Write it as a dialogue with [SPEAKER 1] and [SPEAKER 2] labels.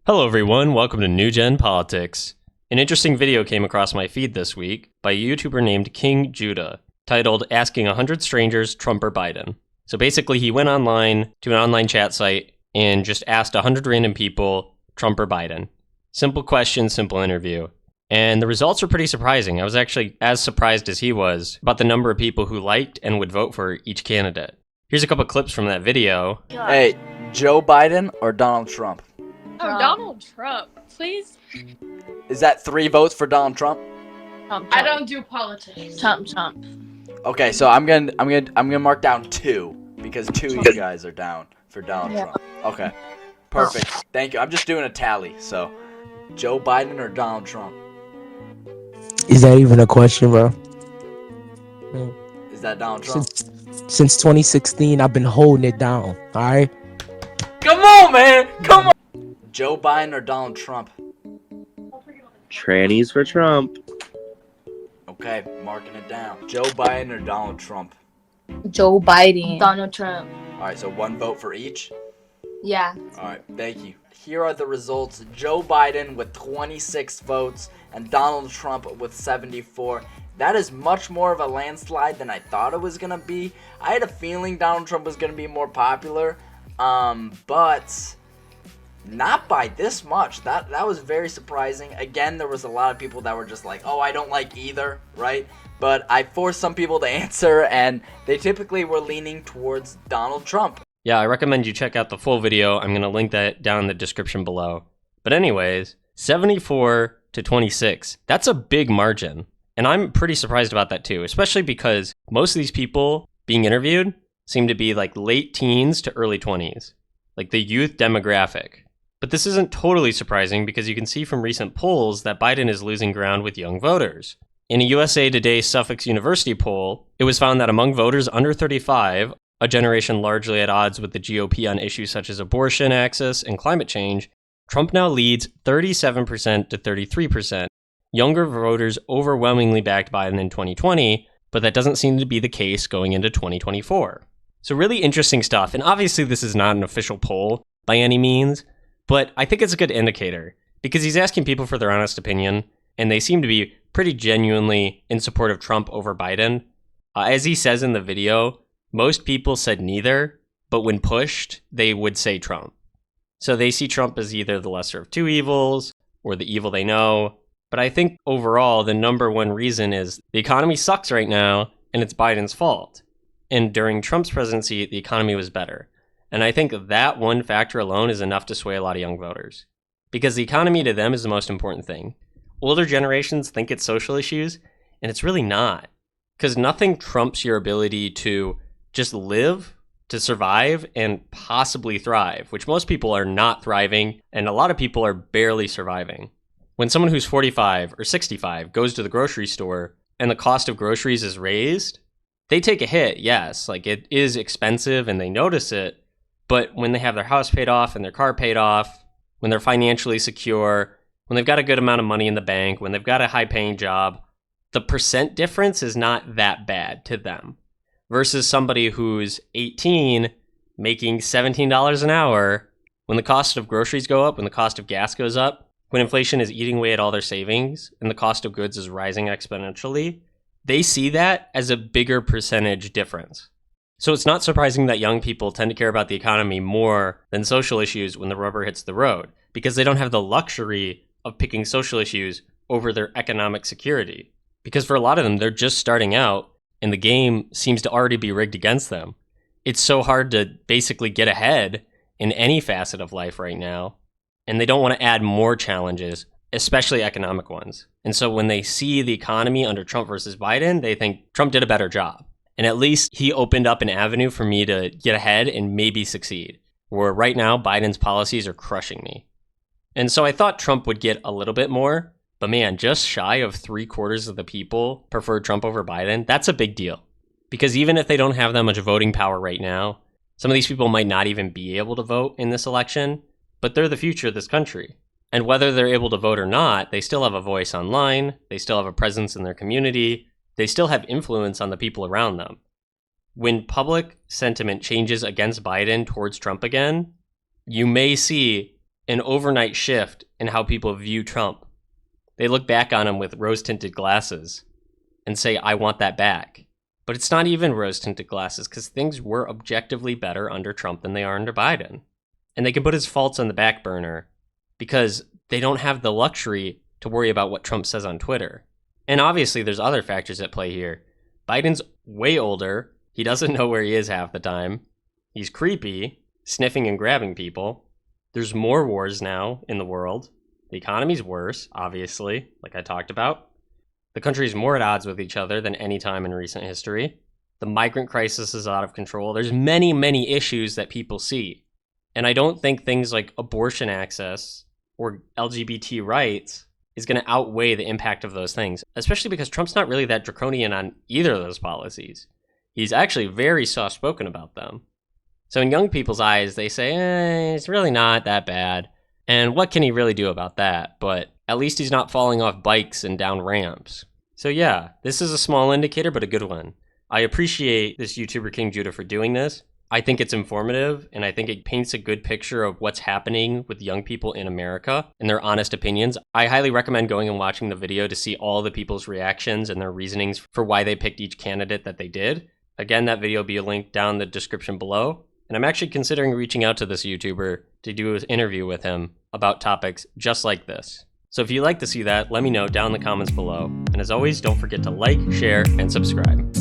[SPEAKER 1] Hello everyone, welcome to New Gen Politics. An interesting video came across my feed this week by a YouTuber named King Judah, titled Asking 100 Strangers Trump or Biden. So basically he went online to an online chat site and just asked 100 random people, Trump or Biden. Simple question, simple interview. And the results were pretty surprising. I was actually as surprised as he was about the number of people who liked and would vote for each candidate. Here's a couple clips from that video.
[SPEAKER 2] Hey, Joe Biden or Donald Trump?
[SPEAKER 3] Oh, Donald Trump, please.
[SPEAKER 2] Is that 3 votes for Donald Trump?
[SPEAKER 3] Trump.
[SPEAKER 4] I don't do politics.
[SPEAKER 3] Trump.
[SPEAKER 2] Okay, so I'm gonna mark down 2 because 2 of you guys are down for Donald Trump. Okay, perfect. Thank you. I'm just doing a tally. So, Joe Biden or Donald Trump?
[SPEAKER 5] Is that even a question, bro?
[SPEAKER 2] Is that Donald Trump?
[SPEAKER 5] Since 2016, I've been holding it down. All right.
[SPEAKER 2] Come on, man. Come on. Joe Biden or Donald Trump?
[SPEAKER 6] Trannies for Trump.
[SPEAKER 2] Okay, marking it down. Joe Biden or Donald Trump?
[SPEAKER 7] Joe Biden.
[SPEAKER 3] Donald Trump.
[SPEAKER 2] All right, so 1 vote for each.
[SPEAKER 7] Yeah.
[SPEAKER 2] All right, thank you. Here are the results. Joe Biden with 26 votes and Donald Trump with 74. That is much more of a landslide than I thought it was going to be. I had a feeling Donald Trump was going to be more popular, but not by this much. That was very surprising. Again, there was a lot of people that were just like, oh, I don't like either, right? But I forced some people to answer, and they typically were leaning towards Donald Trump.
[SPEAKER 1] Yeah, I recommend you check out the full video. I'm going to link that down in the description below. But anyways, 74 to 26. That's a big margin. And I'm pretty surprised about that too, especially because most of these people being interviewed seem to be like late teens to early 20s, like the youth demographic. But this isn't totally surprising because you can see from recent polls that Biden is losing ground with young voters. In a USA Today Suffolk University poll, it was found that among voters under 35, a generation largely at odds with the GOP on issues such as abortion access and climate change, Trump now leads 37% to 33%. Younger voters overwhelmingly backed Biden in 2020, but that doesn't seem to be the case going into 2024. So really interesting stuff, and obviously this is not an official poll by any means, but I think it's a good indicator, because he's asking people for their honest opinion, and they seem to be pretty genuinely in support of Trump over Biden. As he says in the video, most people said neither, but when pushed, they would say Trump. So they see Trump as either the lesser of two evils, or the evil they know. But I think overall, the number one reason is the economy sucks right now, and it's Biden's fault. And during Trump's presidency, the economy was better. And I think that one factor alone is enough to sway a lot of young voters. Because the economy to them is the most important thing. Older generations think it's social issues, and it's really not. Because nothing trumps your ability to just live, to survive, and possibly thrive, which most people are not thriving, and a lot of people are barely surviving. When someone who's 45 or 65 goes to the grocery store and the cost of groceries is raised, they take a hit, yes, like it is expensive and they notice it, but when they have their house paid off and their car paid off, when they're financially secure, when they've got a good amount of money in the bank, when they've got a high-paying job, the percent difference is not that bad to them. Versus somebody who's 18 making $17 an hour, when the cost of groceries go up, when the cost of gas goes up, when inflation is eating away at all their savings and the cost of goods is rising exponentially, they see that as a bigger percentage difference. So it's not surprising that young people tend to care about the economy more than social issues when the rubber hits the road, because they don't have the luxury of picking social issues over their economic security. Because for a lot of them, they're just starting out and the game seems to already be rigged against them. It's so hard to basically get ahead in any facet of life right now. And they don't want to add more challenges, especially economic ones. And so when they see the economy under Trump versus Biden, they think Trump did a better job. And at least he opened up an avenue for me to get ahead and maybe succeed. Where right now, Biden's policies are crushing me. And so I thought Trump would get a little bit more, but man, just shy of 3/4 of the people prefer Trump over Biden. That's a big deal. Because even if they don't have that much voting power right now, some of these people might not even be able to vote in this election, but they're the future of this country. And whether they're able to vote or not, they still have a voice online, they still have a presence in their community, they still have influence on the people around them. When public sentiment changes against Biden towards Trump again, you may see an overnight shift in how people view Trump. They look back on him with rose-tinted glasses and say, I want that back. But it's not even rose-tinted glasses because things were objectively better under Trump than they are under Biden. And they can put his faults on the back burner because they don't have the luxury to worry about what Trump says on Twitter. And obviously there's other factors at play here. Biden's way older. He doesn't know where he is half the time. He's creepy, sniffing and grabbing people. There's more wars now in the world. The economy's worse, obviously, like I talked about. The country's more at odds with each other than any time in recent history. The migrant crisis is out of control. There's many, many issues that people see. And I don't think things like abortion access or LGBT rights is going to outweigh the impact of those things, especially because Trump's not really that draconian on either of those policies. He's actually very soft-spoken about them. So in young people's eyes, they say, it's really not that bad. And what can he really do about that? But at least he's not falling off bikes and down ramps. So yeah, this is a small indicator, but a good one. I appreciate this YouTuber King Judah for doing this. I think it's informative, and I think it paints a good picture of what's happening with young people in America and their honest opinions. I highly recommend going and watching the video to see all the people's reactions and their reasonings for why they picked each candidate that they did. Again, that video will be linked down in the description below. And I'm actually considering reaching out to this YouTuber to do an interview with him about topics just like this. So if you'd like to see that, let me know down in the comments below. And as always, don't forget to like, share, and subscribe.